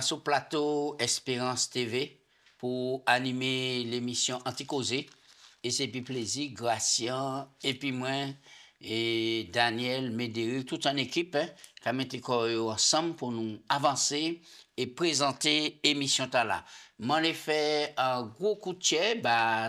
sur le plateau Espérance TV pour animer l'émission Anticausé. Et c'est puis plaisir, Gracien, et puis moi, et Daniel, Médéric, toute une équipe, qui a mis ensemble pour nous avancer et présenter l'émission là. Moi, j'ai fait un gros coup de pied,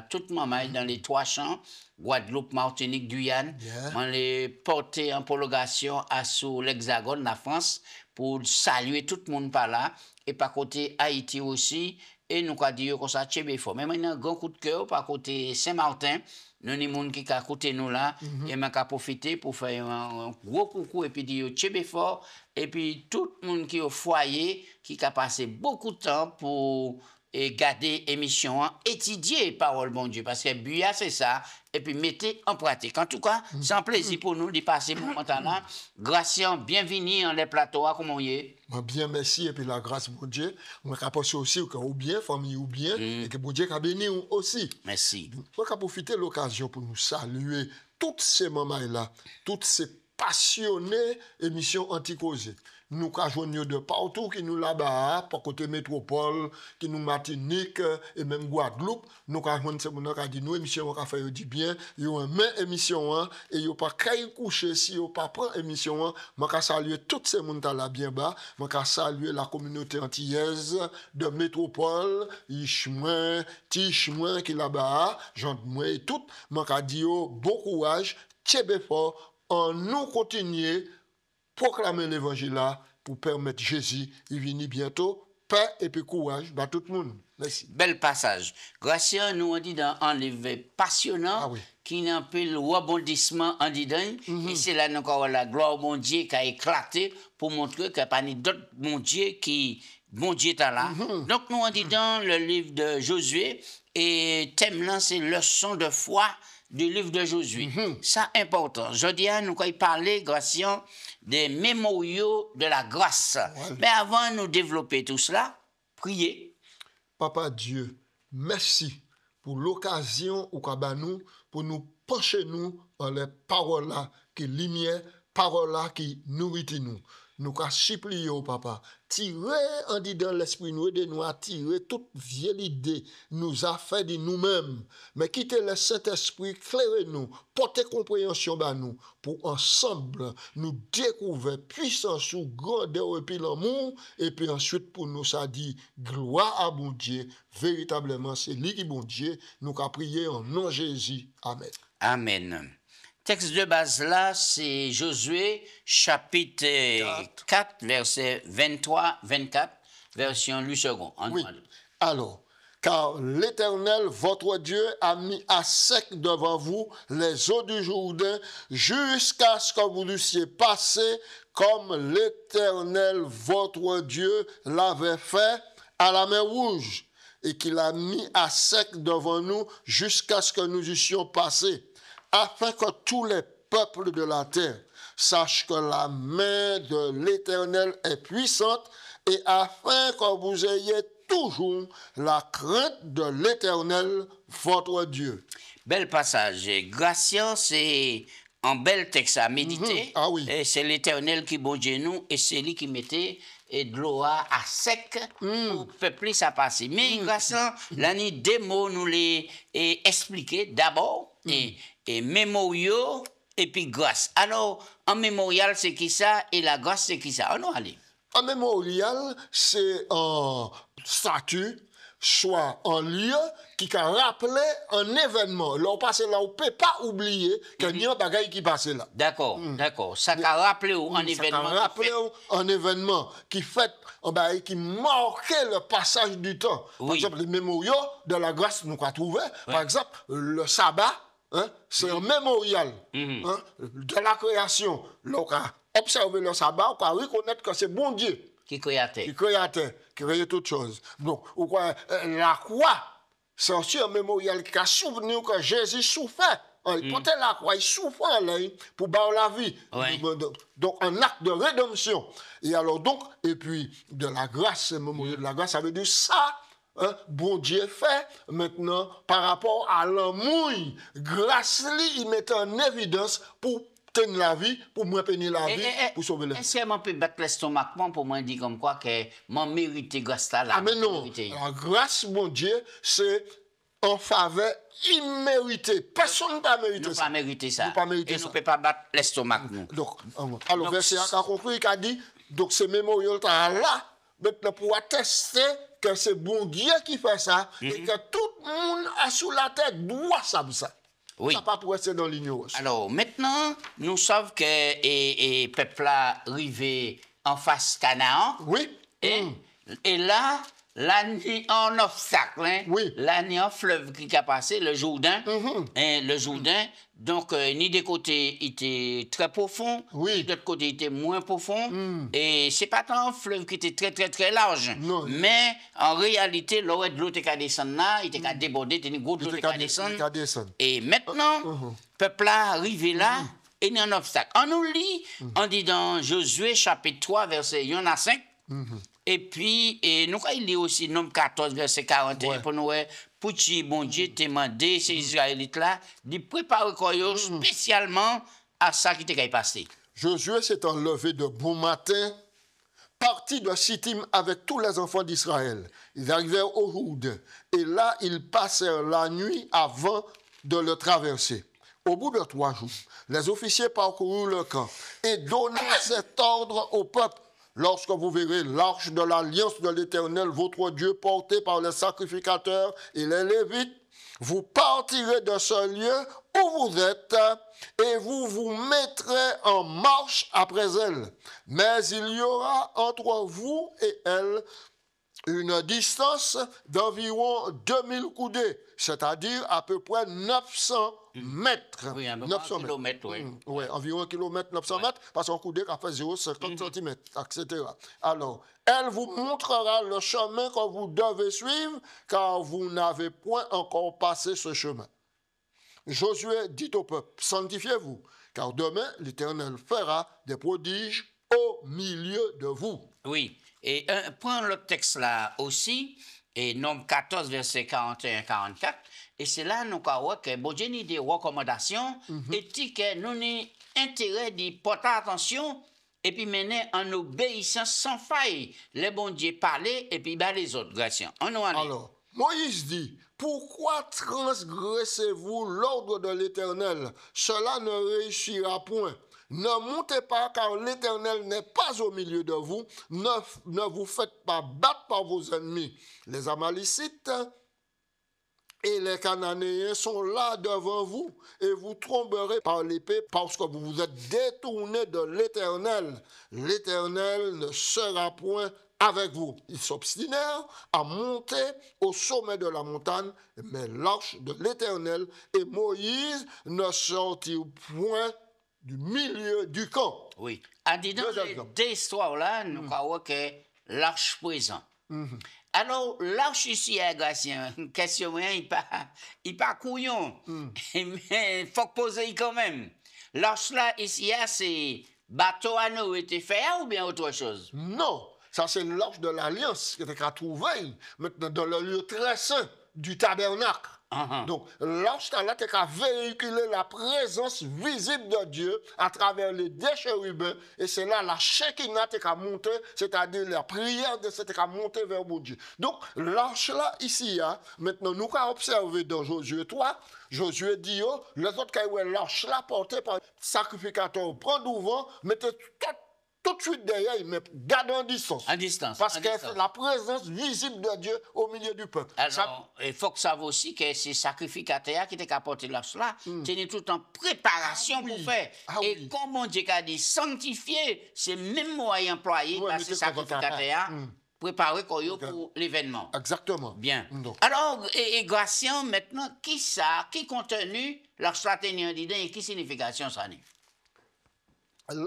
toute maman dans les 3 champs, Guadeloupe, Martinique, Guyane. Moi, j'ai porté en prolongation à sous l'Hexagone, la France, pour saluer tout le monde par là, et par côté Haïti aussi. Et nous avons dit que ça tient bien fort. Mais maintenant, un grand coup de cœur par côté Saint-Martin. Nous avons des gens qui ont côté nous là. Et nous avons profité pour faire un gros coucou et puis dire tient bien fort. Et puis tout le monde qui est au foyer, qui a passé beaucoup de temps pour garder l'émission, étudier parole bon Dieu. Parce que BUA, c'est ça. Et puis mettez en pratique. En tout cas, c'est un plaisir pour nous de passer ce moment-là. Gracien, bienvenue dans les plateaux. Comment vous êtes? Bien, merci. Et puis la grâce, bon Dieu. On a passé aussi ou bien, famille ou bien. Et que bon Dieu a béni aussi. Merci. On a profité de l'occasion pour nous saluer toutes ces mamans-là, toutes ces passionnés émissions Anticausé. Nous avons de partout qui nous là-bas, par côté métropole, qui nous Martinique et même Guadeloupe. Nous avons dit nous émission on fait du bien, yo un même émission et yo pas qu'à coucher si yo pas prend émission moi saluer toutes ces monde là bien bas, moi saluer la communauté antillaise de métropole, Ichmoin, Tichmoin qui là-bas, Jean-moi et tout, moi dit bon courage, tiens fort, en nous continuer proclamer l'évangile là pour permettre Jésus il venir bientôt, paix et puis courage à tout le monde. Merci. Bel passage. Gracien nous on dit dans un livre passionnant qui n'a un peu le rebondissement en dedans et c'est là encore la gloire bon Dieu qui a éclaté pour montrer qu'il n'y a pas d'autres bon Dieu qui bon Dieu est là. Donc nous on dit dans le livre de Josué et thème là c'est leçon de foi du livre de Josué. Ça important. Je dis à nous quand il parlait Gracien des mémoriaux de la grâce. Mais avant de nous développer tout cela, priez. Papa Dieu, merci pour l'occasion pour nous pencher nous en les paroles là qui lumière, paroles là qui nourrit nous. Nous qu'à supplier au papa, tirer en dedans l'esprit nous de nous attirer toute vieille idée nous a fait de nous-mêmes, mais quitter le Saint-Esprit, éclairer nous, porter compréhension à nous, pour ensemble nous découvrir puissance ou grandeur et puis l'amour, et puis ensuite pour nous ça dit gloire à bon Dieu, véritablement c'est lui qui bon Dieu, nous qu'à prier en nom de Jésus. Amen. Amen. Texte de base là, c'est Josué, chapitre 4, verset 23-24, version lu second. Oui. Alors, car l'Éternel, votre Dieu, a mis à sec devant vous les eaux du Jourdain jusqu'à ce que vous eussiez passé comme l'Éternel, votre Dieu, l'avait fait à la mer Rouge, et qu'il a mis à sec devant nous jusqu'à ce que nous eussions passé, afin que tous les peuples de la terre sachent que la main de l'Éternel est puissante, et afin que vous ayez toujours la crainte de l'Éternel, votre Dieu. Bel passage. Gracien, c'est un bel texte à méditer. Ah oui. Et c'est l'Éternel qui bon Dieu nous, et c'est lui qui mettait et de l'eau à sec pour peupler ça passer. Mais Gracien, l'année deux mots nous les expliquer d'abord et mémoriaux et puis grâce. Alors, en mémorial, c'est qui ça et la grâce, c'est qui ça? On va aller. Un mémorial, c'est un statut, soit un lieu qui a rappelé un événement. Là, on passe là, on ne peut pas oublier qu'il y a un bagage qui passe là. D'accord, d'accord. Ça a rappelé un événement. Ça a rappelé un événement qui fait, qui marquait le passage du temps. Par exemple, les mémoriaux de la grâce, nous avons trouvé. Par exemple, le sabbat, c'est un mémorial de la création. Là, on a observé le sabbat, on a reconnaître que c'est bon Dieu qui créateur, qui créait toutes choses. Donc, la croix, c'est aussi un mémorial qui a souvenu que Jésus souffrait. Il portait la croix, il souffrait pour barrer la vie. Donc, un acte de rédemption. Et alors, donc, et puis, de la grâce, ce mémorial de la grâce, ça veut dire ça. Bon Dieu fait maintenant par rapport à l'amour, grâce il met en évidence pour tenir la vie, pour moi tenir la vie, pour sauver le. Est-ce que je peux battre l'estomac pour moi dire comme quoi que je mérite grâce là? Ah, mais non. La grâce, mon Dieu, c'est en faveur imméritée. Personne ne peut mériter ça. Pas mériter ça. Pas mériter et ça. nous ne pouvons pas battre l'estomac, nous. Donc, alors, verset 1 a compris, il a dit, donc ce mémorial là, maintenant pour attester que c'est bon Dieu qui fait ça, et que tout le monde a sous la tête doit savoir ça. Oui. Ça pas pour rester dans l'ignorance. Alors, maintenant, nous savons que le peuple a arrivé en face Canaan. Oui. Et là, l'année en obstacle, hein, oui. L'année en fleuve qui a passé, le Jourdain. Le Jourdain, donc, ni des côtés, il était très profond, ni de l'autre côté, il était moins profond. Et c'est pas tant un fleuve qui était très, très, très large. Non. Mais en réalité, l'eau de l'eau était qu'à descendre là, il était qu'à déborder, il était une goutte d'eau qu'à descendre. Et maintenant, le peuple a arrivé là. Et il y a un obstacle. On nous lit, on dit dans Josué chapitre 3, verset 1 à 5. Et puis, nous, il lit aussi Nombre 14, verset 41, pour nous, pour que bon Dieu te demandé, ces Israélites-là, de préparer spécialement à ça qui t'est passé. Josué s'est enlevé de bon matin, parti de Sittim avec tous les enfants d'Israël. Ils arrivèrent au Roud, et là, ils passèrent la nuit avant de le traverser. Au bout de 3 jours, les officiers parcoururent le camp et donnèrent cet ordre au peuple. Lorsque vous verrez l'arche de l'alliance de l'Éternel, votre Dieu, portée par les sacrificateurs et les Lévites, vous partirez de ce lieu où vous êtes et vous vous mettrez en marche après elle. Mais il y aura entre vous et elle une distance d'environ 2000 coudées, c'est-à-dire à peu près 900 mètres. Oui, 900 kilomètres, oui. Oui, environ 1 kilomètre, 900 mètres, parce qu'un coudé qui fait 0,50 cm, etc. Alors, elle vous montrera le chemin que vous devez suivre, car vous n'avez point encore passé ce chemin. Josué dit au peuple, sanctifiez-vous, car demain l'Éternel fera des prodiges au milieu de vous. Oui. Et prends le texte là aussi, et Nombre 14, verset 41-44, et c'est là nous avons que bon Dieu a des recommandations, et dit que nous avons intérêt d'y porter attention, et puis mener en obéissance sans faille. Les bon Dieu parler, et puis les autres, grâce. Alors, Moïse dit, pourquoi transgressez-vous l'ordre de l'Éternel? Cela ne réussira point. Ne montez pas, car l'Éternel n'est pas au milieu de vous. Ne vous faites pas battre par vos ennemis. Les Amalicites et les Cananéens sont là devant vous, et vous tomberez par l'épée parce que vous vous êtes détournés de l'Éternel. L'Éternel ne sera point avec vous. Ils s'obstinèrent à monter au sommet de la montagne, mais l'arche de l'Éternel et Moïse ne sortirent point du milieu du camp. Oui. En disant deux histoires-là, nous avons que l'arche présent. Alors, l'arche ici à Gratien, question, il pas couillon. Mais il faut poser quand même. L'arche là, ici, c'est bateau à nous été fait ou bien autre chose? Non, ça c'est l'arche de l'Alliance qui était trouvée maintenant dans le lieu très saint du tabernacle. Donc, l'arche là, tu as véhiculé la présence visible de Dieu à travers les 2 chérubins. Et c'est là la Shekinah qui a monté, c'est-à-dire la prière de cette qui a monté vers mon Dieu. Donc, l'arche là, ici, maintenant, nous avons observé dans Josué 3, Josué dit, les autres qui ont l'arche là portée par le sacrificateur, prend devant, mettez tout de suite derrière, il met garde en distance. En distance. Parce que c'est la présence visible de Dieu au milieu du peuple. Alors, il faut que ça sache aussi que ces sacrificateurs qui étaient apportés là, tenaient tout en préparation pour faire. Et comme mon Dieu a dit, sanctifier, c'est même moyen employé par ces sacrificateurs. Préparer pour l'événement. Exactement. Bien. Alors, et Gratien, maintenant, qui contenu leur stratégie d'idée et qui signification ça n'est?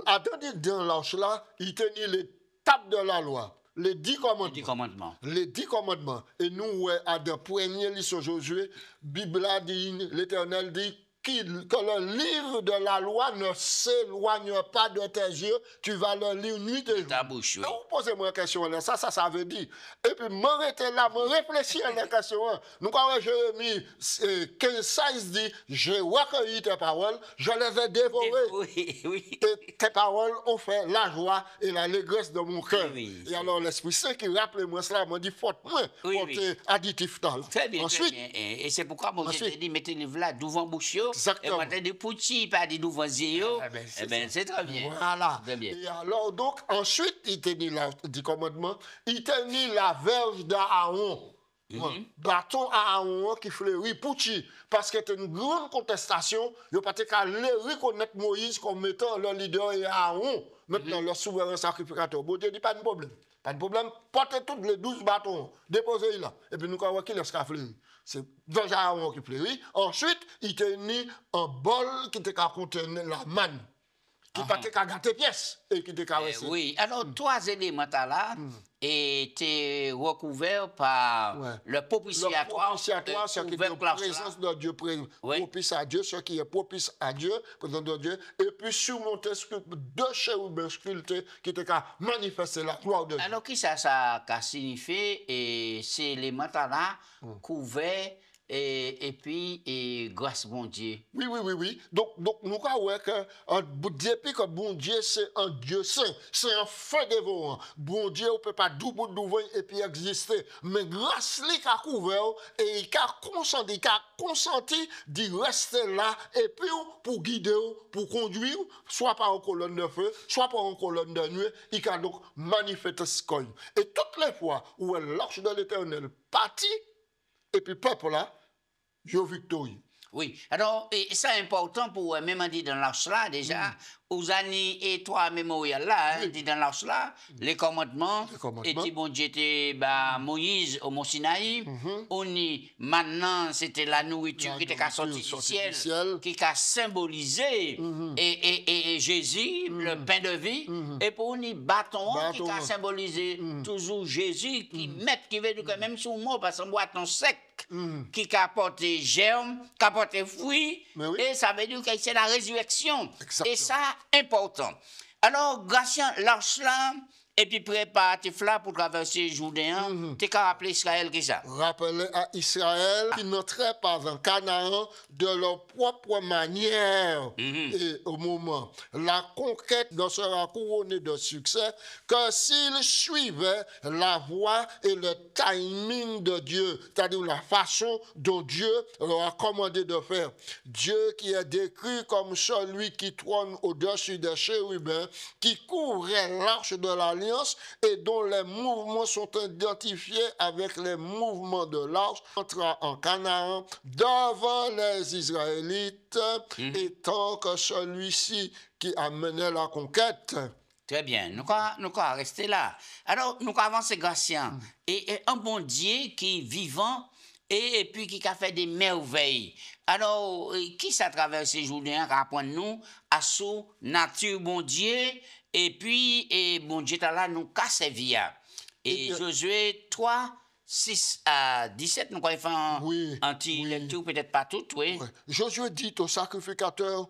Attendez, dans l'arche là, il tenait les tables de la loi, les 10 commandements. Les 10 commandements. Et nous, à de premiers livres sur Josué, Bible a dit, l'Éternel dit, que le livre de la loi ne s'éloigne pas de tes yeux, tu vas le lire nuit et jour. Ta bouche, oui. Et vous posez-moi une question là, ça veut dire. Et puis, m'arrêter là, me réfléchir à la question. Nous, quand Jérémie 15-16 dit, j'ai recueilli tes paroles, je les ai dévorées. Oui, oui. Et tes paroles ont fait la joie et la légresse de mon cœur. Oui, et alors, l'Esprit Saint qui rappelle moi cela, m'a dit, fortement, Oui, porter additif là. Très bien, Ensuite, très bien. Et c'est pourquoi moi j'ai ensuite- dit, mettez le livre là devant bouche, et Exactement. moi j'ai dit, pouti, pas dit devant zéro. Ah, ben, c'est Eh bien, ça. c'est très bien. Voilà. Très bien. Et alors, donc, ensuite, il tenait du commandement, il tenait la verge d'Aaron. Bâton à Aaron qui fleurit Pouchi, parce que c'était une grande contestation. Il n'y a pas qu'à reconnaître Moïse comme étant le leader et Aaron, maintenant le souverain sacrificateur. Bon Dieu dit pas de problème. Pas de problème, portez tous les 12 bâtons, déposez-les là. Et puis nous avons qui laisse fleurir. C'est verge à Aaron qui fleurit. Ensuite, il tenait un bol qui était à contenir la manne, qui n'était qu'à gâter pièces et qui était qu'à rester. Oui, alors trois éléments là étaient recouverts par Ouais. le propitiatoire. Le propitiatoire, c'est qui est la présence de Dieu, Oui. propice à Dieu, ce qui est propice à Dieu, présence de Dieu, et puis surmonter deux chérubins sculptés qui étaient qu'à manifester la gloire de Dieu. Alors, qui ça a signifié? Et ces éléments là couverts et puis grâce bon Dieu. Oui. Donc nous avons que depuis que bon Dieu, c'est un Dieu saint, c'est un feu dévorant. Bon Dieu, on ne peut pas double et puis exister. Mais grâce lui qui a couvert et il a consenti d'y rester là et puis pour guider, pour conduire, soit par une colonne de feu, soit par une colonne de nuit, il a donc manifesté ce qu'il. Et toutes les fois où l'arche de l'Éternel partit, et puis peuple là, je victorieux. Oui, alors, et c'est important pour même dit dans l'arche là, déjà, aux années et trois mémoriales là, dit dans l'arche là, les commandements, et puis bon Dieu était Moïse au Mont Sinaï, on y, maintenant c'était la nourriture qui était sortie du ciel, qui a symbolisé et Jésus, le pain de vie, et pour on y bâton qui a symbolisé toujours Jésus, qui veut dire que même sous mot, parce qu'on bâton sec, qui a porté germe, qui a porté fruit, et ça veut dire que c'est la résurrection. Exactement. Et ça, important. Alors, grâce à l'arche là, et puis préparatif là pour traverser Jourdain, tu as rappelé Israël qui ça? Rappelez à Israël qui n'entraient pas en Canaan de leur propre manière. Et au moment, la conquête ne sera couronnée de succès que s'ils suivaient la voie et le timing de Dieu, c'est-à-dire la façon dont Dieu leur a commandé de faire. Dieu qui est décrit comme celui qui trône au-dessus des chérubins, qui couvrait l'arche de l'alliance et dont les mouvements sont identifiés avec les mouvements de l'arche, entra en Canaan devant les Israélites, étant que celui-ci qui amenait la conquête. Très bien, nous allons rester là. Alors, nous allons avancer grâce et un bon Dieu qui est vivant et puis qui a fait des merveilles. Alors, qui ça traverse ces journées, rappelons-nous à sous nature bon Dieu, et puis bon Dieu là nous a servi. Et Josué 3, 6 à 17, nous allons faire un petit lecture, peut-être pas tout, oui. Josué dit au sacrificateur,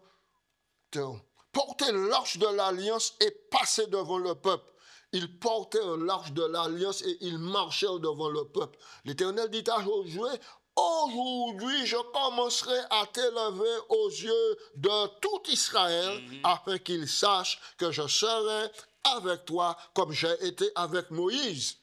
portez l'arche de l'alliance et passez devant le peuple. Ils portèrent l'arche de l'alliance et ils marchèrent devant le peuple. L'Éternel dit à Josué, aujourd'hui, je commencerai à t'élever aux yeux de tout Israël, afin qu'ils sachent que je serai avec toi comme j'ai été avec Moïse.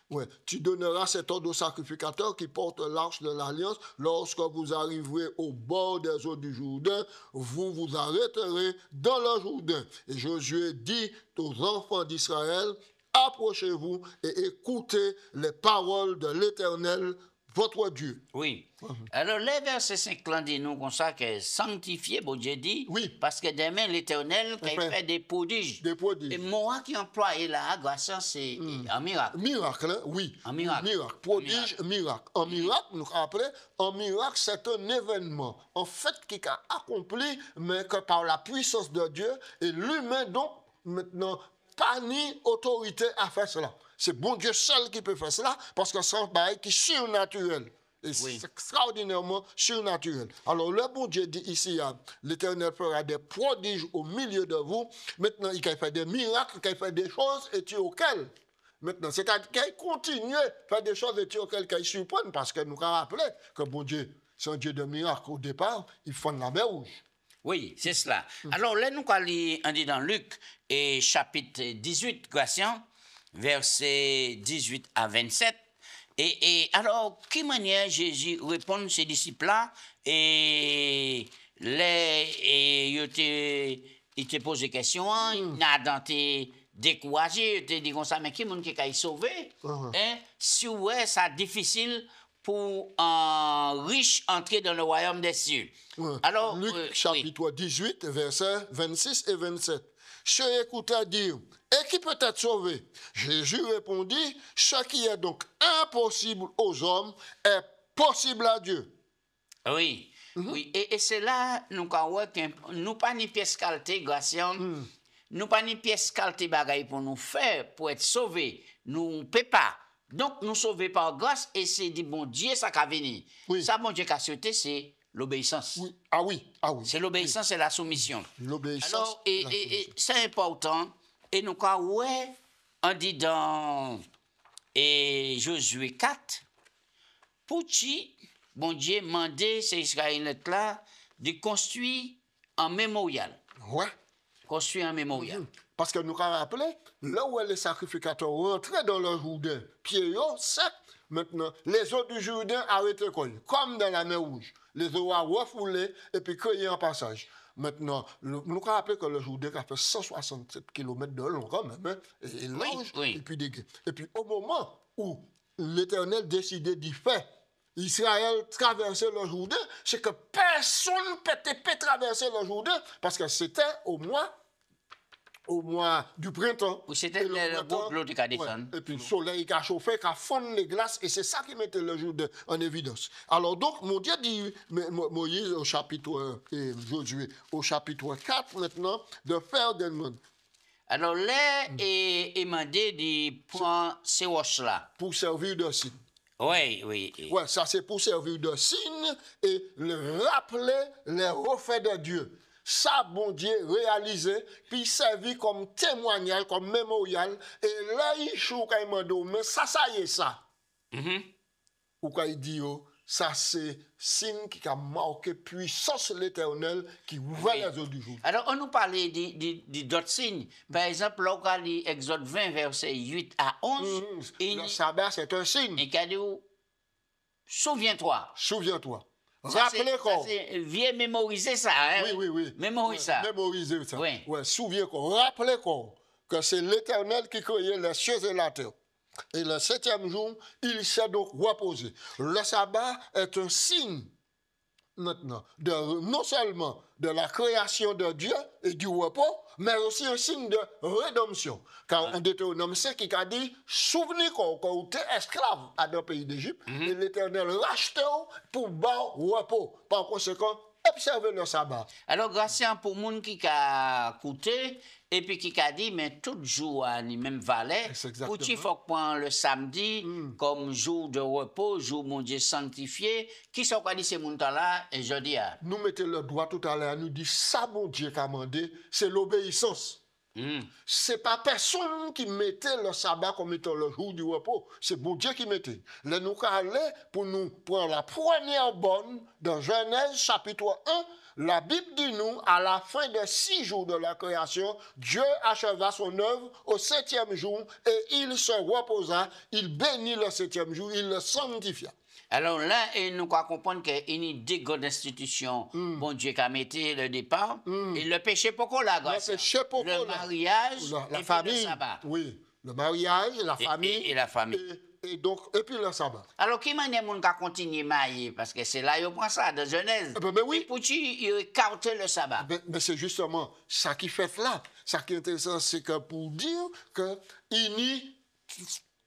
Ouais. Tu donneras cet ordre au sacrificateur qui porte l'arche de l'alliance. Lorsque vous arriverez au bord des eaux du Jourdain, vous vous arrêterez dans le Jourdain. Et Josué dit aux enfants d'Israël, approchez-vous et écoutez les paroles de l'Éternel, votre Dieu. Oui. Alors, les versets 5 là disent nous comme ça que sanctifié, bon Dieu dit, parce que demain l'Éternel qui fait des prodiges. Des prodiges. Et moi qui emploie là, grâce à c'est un miracle. Miracle, hein? Oui. Un miracle. Miracle. Prodige, miracle. Un miracle, nous rappelons, un miracle, c'est un événement, en fait, qui a accompli, mais que par la puissance de Dieu, et l'humain, donc, maintenant, pas ni autorité à faire cela. C'est bon Dieu seul qui peut faire cela, parce que c'est un bail qui est surnaturel. Et Oui. c'est extraordinairement surnaturel. Alors, le bon Dieu dit ici, l'Éternel fera des prodiges au milieu de vous. Maintenant, il fait des miracles, il fait des choses, et tu auxquelles. Maintenant, c'est-à-dire qu'il continue à faire des choses, et tu auxquelles il surprend, parce que nous avons rappelé que bon Dieu, c'est un Dieu de miracles. Au départ, il fonde la mer rouge. Oui, c'est cela. Alors là, nous allons on dit dans Luc, et chapitre 18, Gratien, versets 18 à 27. Et alors, quelle manière Jésus répond à ses disciples-là, et il te pose des questions, il a dans tes découragé, il te dit comme ça, mais qui est-ce qui a sauvé? Hein? Si ouais, c'est difficile pour un riche entrer dans le royaume des cieux. Alors, Luc chapitre 18, versets 26 et 27. Je écouta dire, et qui peut être sauvé? Jésus répondit, ce qui est donc impossible aux hommes est possible à Dieu. Oui, oui. Et c'est là, nous nous pas ni pièce qualité, Gratien, nous pas ni pièce qualité bagaille pour nous faire, pour être sauvés. Nous ne pouvons pas. Donc, nous sauver par grâce, et c'est dit, bon Dieu, ça va venir. Oui. Ça, bon Dieu, qu'a souhaité, c'est l'obéissance. Oui. Ah oui, ah oui. C'est l'obéissance et la soumission. L'obéissance. Alors, et c'est important. Et nous, ouais, on dit dans Josué 4, pour qui, bon Dieu, mandé ces Israélites là de construire un mémorial. Ouais. Construire un mémorial. Parce que nous avons rappelé, là où les sacrificateurs rentraient dans le Jourdain, pieds secs, maintenant, les eaux du Jourdain arrêtaient comme dans la mer Rouge. Les eaux ont refoulé et puis créé un passage. Maintenant, nous avons rappelé que le Jourdain a fait 167 km de long quand même, hein, et large, et puis dégueu. Et puis au moment où l'Éternel décidait d'y faire, Israël traversait le Jourdain, c'est que personne ne peut traverser le Jourdain parce que c'était au mois du printemps. Oui, c'était le groupe de l'eau qui a descendu. Et puis le soleil qui a chauffé, qui a fondu les glaces, et c'est ça qui mettait le Jourdain en évidence. Alors donc, mon Dieu dit, Moïse au chapitre, et Josué au chapitre 4 maintenant, de faire des demandes. Alors là, il demandé de prendre ces roches-là. Pour servir de signe. Oui, oui. Ouais, ça c'est pour servir de signe et rappeler les refaits de Dieu. Ça, bon Dieu, réalisé, puis servi comme témoignage, comme mémorial. Et là, il choue quand il m'a dit, mais ça y est, ça. Ou quand il dit, ça c'est signe qui a marqué puissance l'Éternel qui ouvre les eaux du jour. Alors, on nous parlait d'autres signes. Par exemple, là, on lit Exode 20, versets 8 à 11. Le sabbat, c'est un signe. Et qu'il dit, souviens-toi. Souviens-toi. Rappelez quoi. Viens mémoriser ça. Hein? Oui. Mémorise ça. Mémoriser ça. Oui. Ouais, souviens-toi. Rappelez quoi. Que c'est l'Éternel qui créait les cieux et la terre. Et le 7e jour, il s'est donc reposé. Le sabbat est un signe, maintenant, non seulement de la création de Dieu et du repos, mais aussi un signe de rédemption. Car en Deutéronome 5, il a dit, souvenez-vous quand vous êtes esclave à dans le pays d'Égypte, et l'Éternel rachète pour bas repos. Par conséquent, observez le sabbat. Alors, Gratien, pour les gens qui ont écouté, et puis qui a dit, mais tout jour à ni même valet, pour qu'il faut prendre le samedi comme jour de repos, jour mon Dieu sanctifié, qui sont quoi dit ces gens-là, et je dis à. Nous mettons le doigt tout à l'heure, nous dit, ça, mon Dieu, qui a demandé, c'est l'obéissance. C'est pas personne qui mettait le sabbat comme étant le jour du repos. C'est bon Dieu qui mettait. Là, nous allons pour nous prendre la première bonne dans Genèse chapitre 1. La Bible dit nous, à la fin des 6 jours de la création, Dieu acheva son œuvre au 7e jour et il se reposa. Il bénit le 7e jour, il le sanctifia. Alors là, nous comprenons qu'il y a deux grandes institutions, bon Dieu qui a mis le départ, et le péché pourquoi la grâce, le mariage, la et famille, puis le sabbat. Oui, le mariage, la famille. Et la famille. Et puis le sabbat. Alors, qui manière mon qu'à continuer marier? Parce que c'est là, il prend ça, de Genèse. Mais oui. Et pour qui il écarte le sabbat? Mais c'est justement ça qui fait là. Ça qui est intéressant, c'est que pour dire que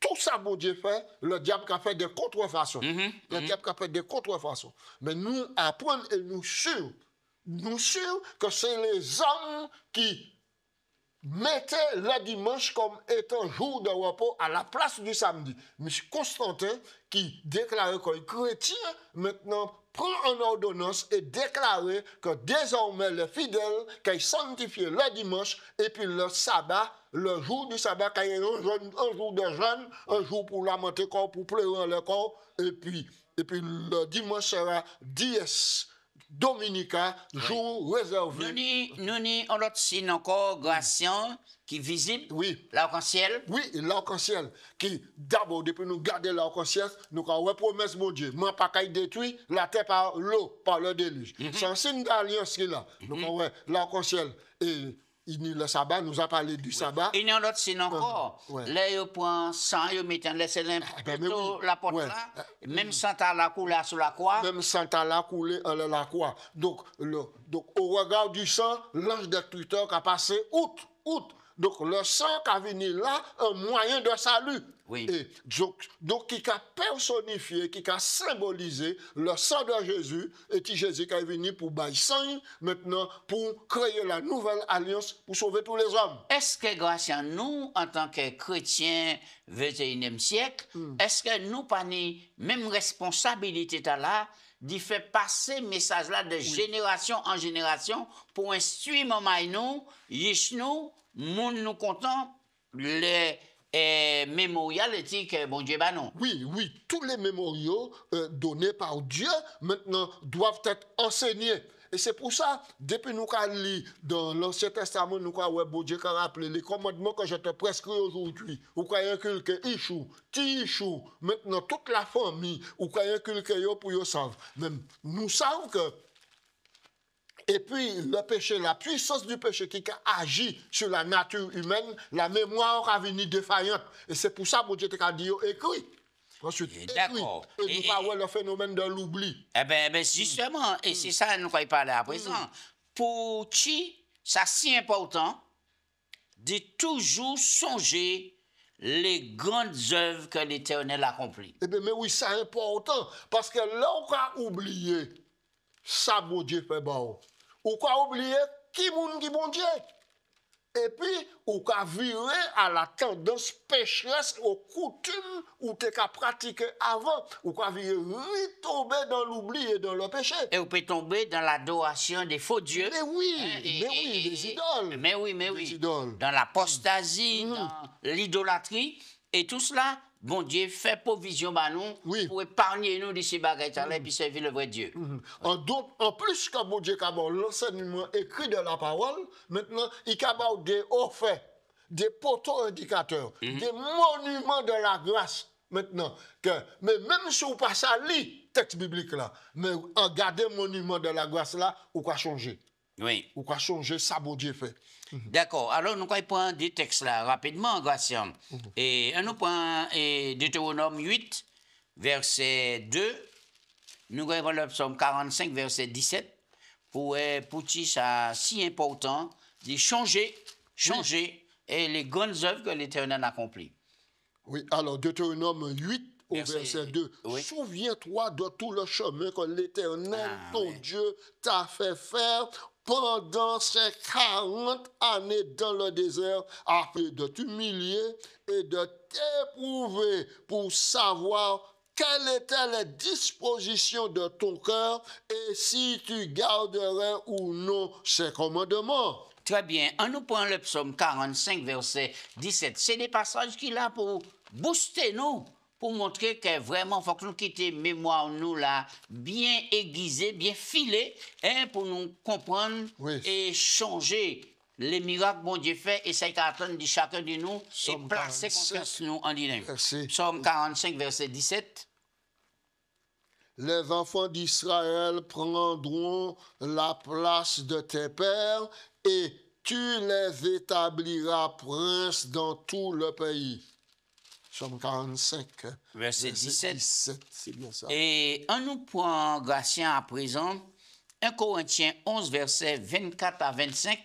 tout ça, bon Dieu fait, le diable a fait des contrefaçons. Le diable a fait des contrefaçons. Mais nous apprenons et nous sûrs que c'est les hommes qui mettez le dimanche comme étant jour de repos à la place du samedi. M. Constantin, qui déclarait qu'il est chrétien, maintenant prend en ordonnance et déclarait que désormais les fidèles qui sanctifient le dimanche et puis le sabbat, le jour du sabbat, qu'il y ait un jour de jeûne, un jour pour lamenter corps, pour pleurer le corps, et puis le dimanche sera dies Dominica, jour réservé. Nous ni on l'autre signe encore, Gratien, qui est visible, Oui. l'arc-en-ciel. Oui, l'arc-en-ciel. Qui, d'abord, depuis nous garder l'arc-en-ciel, nous avons promesse, mon Dieu, moi, pas qu'à détruire la terre par l'eau, par le déluge. C'est un signe d'alliance qui est là. Donc, l'arc-en-ciel. Et le sabbat, nous a parlé du sabbat. Il y a un autre signe encore. Là, il prend sang, il met en laisse la porte là. Même Santa la coulé sur la croix. Même Santa la coulé sur la croix. Donc, au regard du sang, l'ange destructeur qui a passé outre. Donc, le sang qui a venu là, un moyen de salut. Oui. Et donc, qui a personnifié, qui a symbolisé le sang de Jésus, et qui Jésus qui est venu pour bailler sang, maintenant, pour créer la nouvelle alliance, pour sauver tous les hommes. Est-ce que grâce à nous, en tant que chrétiens 21e siècle, est-ce que nous pas ni même responsabilité là, d'y faire passer message là de génération en génération pour instruire nous, nous, moun nous content les mémorial éthique bon Dieu bah non. Oui, tous les mémoriaux donnés par Dieu maintenant doivent être enseignés. Et c'est pour ça, depuis nous avons lu dans l'Ancien Testament, nous avons bon Dieu qui a rappelé les commandements que je te prescris aujourd'hui. Vous croyez inculquer Ichou, Ti-Ichou, maintenant toute la famille, vous croyez inculquer pour vous savent. Même nous savons que et puis, le péché, la puissance du péché qui agit sur la nature humaine, la mémoire a venu défaillante. Et c'est pour ça que Dieu t'a dit écrit. Ensuite, d'accord. Et nous parlons le phénomène de l'oubli. Eh bien, justement, et c'est ça que nous allons parler à présent. Pour qui, ça c'est important de toujours songer les grandes œuvres que l'Éternel accomplit. Eh bien, mais oui, c'est important. Parce que là, on a oublié ça, bon Dieu fait bon. Ou qu'a oublié qui bon Dieu. Et puis, ou qu'a viré à la tendance pécheresse, aux coutumes, ou t'es qu'à pratiquer avant, ou qu'a viré retomber dans l'oubli et dans le péché. Et vous pouvez tomber dans l'adoration des faux dieux. Mais oui, des idoles. Mais oui. Des idoles. Dans l'apostasie, dans l'idolâtrie, et tout cela, bon Dieu fait provision bah nous pour épargner nous de ces bagages-là et puis servir le vrai Dieu. En plus que bon Dieu a l'enseignement écrit de la parole, maintenant, il a des hauts faits, des poteaux indicateurs, des monuments de la grâce. Maintenant, mais même si on passe à lire texte biblique là, mais en garder monument de la grâce là, on va changer. Oui. On va changer ça, bon Dieu fait. D'accord. Alors, nous allons prendre des textes là rapidement, Gratien. Et nous prenons Deutéronome 8, verset 2. Nous allons prendre le psaume 45, verset 17. Pour qui ça si important de changer et les grandes œuvres que l'Éternel accomplit. Oui, alors Deutéronome 8, au verset 2. Oui. Souviens-toi de tout le chemin que l'Éternel, ton Dieu, t'a fait faire pendant ces 40 années dans le désert, afin de t'humilier et de t'éprouver pour savoir quelles étaient les dispositions de ton cœur et si tu garderais ou non ces commandements. Très bien. On nous prend le psaume 45, verset 17. C'est des passages qui là pour booster nous, pour montrer que vraiment, il faut que nous quittions mémoire, nous là, bien aiguisée, bien filée, hein, pour nous comprendre et changer les miracles que bon Dieu fait, et ça qu'attendre de chacun de nous, et placer confiance nous en lui-même. Psaume 45, verset 17. Les enfants d'Israël prendront la place de tes pères, et tu les établiras princes dans tout le pays. Psaume 45, verset 17. C'est bien ça. Et on nous prend, Gratien, à présent, 1 Corinthiens 11, verset 24 à 25,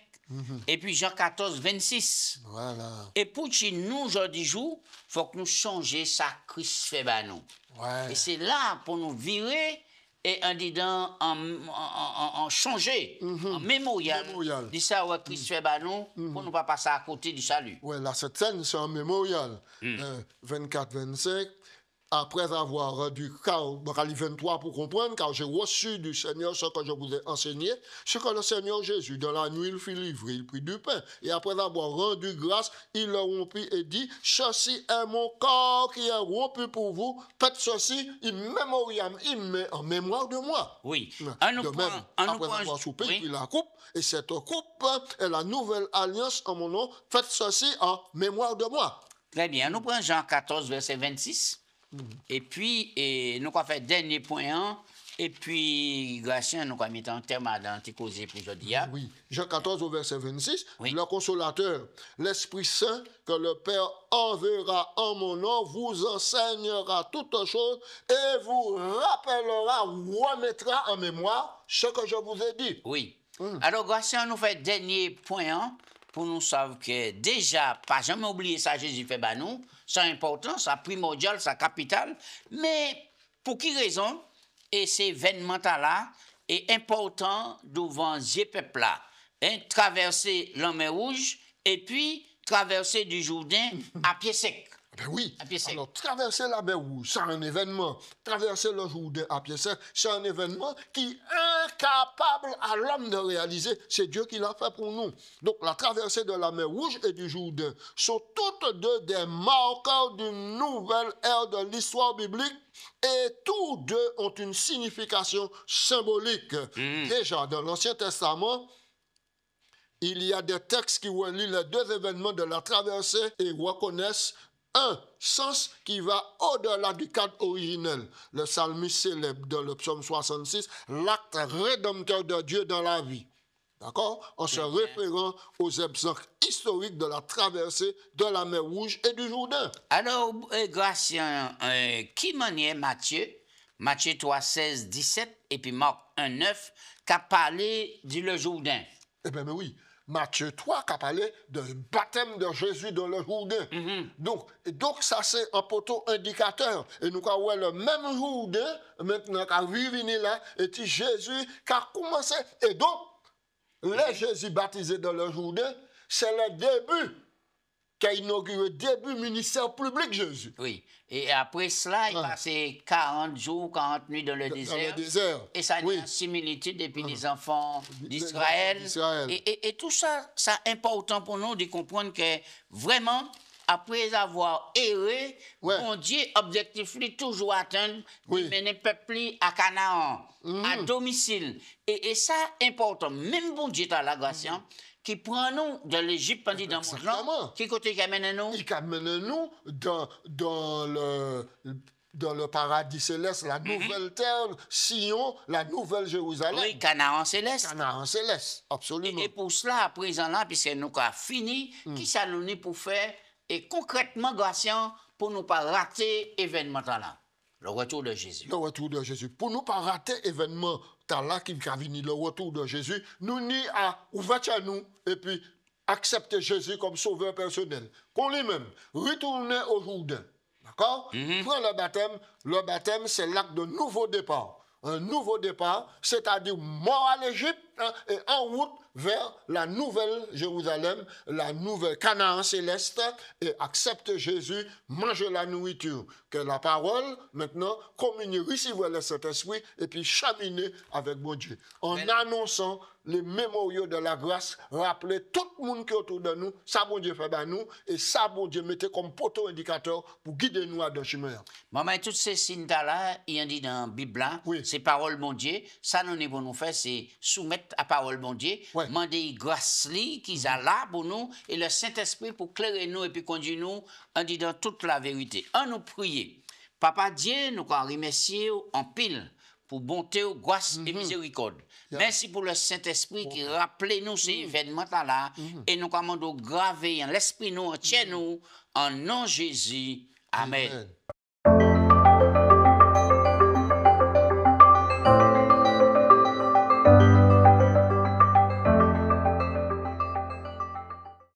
et puis Jean 14, 26. Voilà. Et pour que nous, aujourd'hui, il faut que nous changions ça Christ fait nous. Et c'est là pour nous virer et en disant en changer, en mémorial. Dit ça, ouais, Christ fait banon, pour ne pas passer à côté du salut. Oui, là, cette scène, c'est un mémorial. 24-25. Après avoir rendu, car 23 pour comprendre, car j'ai reçu du Seigneur ce que je vous ai enseigné, ce que le Seigneur Jésus, dans la nuit, il fit livrer, il prit du pain. Et après avoir rendu grâce, il le rompit et dit, ceci est mon corps qui est rompu pour vous, faites ceci, en mémoire de moi. Oui. De même, après avoir soupé, il prit la coupe, et cette coupe est la nouvelle alliance en mon nom, faites ceci en mémoire de moi. Très bien. Nous prenons Jean 14, verset 26. Et puis, nous avons fait dernier point 1. Et puis, Gratien, nous avons mis un terme à l'anticausé pour aujourd'hui. Oui, Jean 14 au verset 26. Oui. Le consolateur, l'Esprit Saint que le Père enverra en mon nom, vous enseignera toutes choses et vous rappellera, remettra en mémoire ce que je vous ai dit. Oui. Alors, Gratien, nous fait dernier point 1 pour nous savoir que déjà, pas jamais oublier ça, Jésus fait nous. C'est important, c'est primordial, c'est capital. Mais pour qui raison? Et ces événements-là est important devant les peuples là. Traverser la mer Rouge et puis traverser du Jourdain à pied sec. Ben oui, à pied sec. Alors traverser la mer Rouge, c'est un événement. Traverser le Jourdain à pied sec, c'est un événement qui est incapable à l'homme de réaliser. C'est Dieu qui l'a fait pour nous. Donc la traversée de la mer Rouge et du Jourdain sont toutes deux des marqueurs d'une nouvelle ère de l'histoire biblique. Et tous deux ont une signification symbolique. Déjà, dans l'Ancien Testament, il y a des textes qui relient les deux événements de la traversée et reconnaissent un sens qui va au-delà du cadre originel. Le psalmiste célèbre dans le psaume 66 l'acte rédempteur de Dieu dans la vie. D'accord? En se référant aux exemples historiques de la traversée de la mer Rouge et du Jourdain. Alors, Gratien, qui maniait Matthieu 3, 16, 17, et puis Marc 1, 9, qui a parlé du le Jourdain? Eh bien, oui. Matthieu 3 qui a parlé du baptême de Jésus dans le Jourdain. Donc, ça, c'est un poteau indicateur. Et nous avons le même Jourdain, maintenant, qui a venu là, et puis Jésus qui a commencé. Et donc, le Jésus baptisé dans le Jourdain, c'est le début qui a inauguré le début ministère public Jésus. Oui. Et après cela, il passait 40 jours, 40 nuits dans le désert. Et ça a une similitude depuis les enfants d'Israël. Et tout ça, c'est important pour nous de comprendre que vraiment, après avoir erré, bon Dieu, objectif, toujours atteindre, mener le peuple à Canaan, à domicile. Et ça, important. Même bon Dieu, à la grâce, qui prend nous de l'Égypte, pendant dans le monde, qui côté qui amène nous? Il amène nous dans le paradis céleste, la nouvelle terre, Sion, la nouvelle Jérusalem. Oui, Canaan céleste. Canaan céleste, absolument. Et pour cela, à présent là, puisque nous avons fini, qui ça nous dit pour faire, et concrètement, Gratien, pour ne pas rater l'événement là, le retour de Jésus. Le retour de Jésus. Pour ne pas rater l'événement là qui va venir, le retour de Jésus, nous n'y a ouvert à nous et puis accepter Jésus comme sauveur personnel. Qu'on lui-même, retourner au Jourdain. D'accord? Prends le baptême. Le baptême, c'est l'acte de nouveau départ. Un nouveau départ, c'est-à-dire mort à l'Égypte et en route vers la nouvelle Jérusalem, la nouvelle Canaan céleste, et accepte Jésus, mange la nourriture, que la parole, maintenant, communier, recevoir le Saint-Esprit, et puis cheminer avec mon Dieu. En annonçant les mémoriaux de la grâce, rappeler tout le monde qui est autour de nous, ça bon Dieu fait nous, et ça bon Dieu mettez comme poteau indicateur pour guider nous à dans le chemin. Maman, toutes ces signes-là, il y a dit dans la Bible, c'est parole bon Dieu, ça nous est pour nous faire, c'est soumettre à parole bon Dieu, demander grâce qu'ils a là pour nous, et le Saint-Esprit pour clairer nous et puis conduire nous en disant toute la vérité. En nous prier. Papa Dieu, nous remercier en pile pour bonté, grâce et miséricorde. Merci pour le Saint-Esprit qui rappelle nous ces événements-là et nous commandons graver en l'esprit nous, en nous, en nom Jésus. Amen.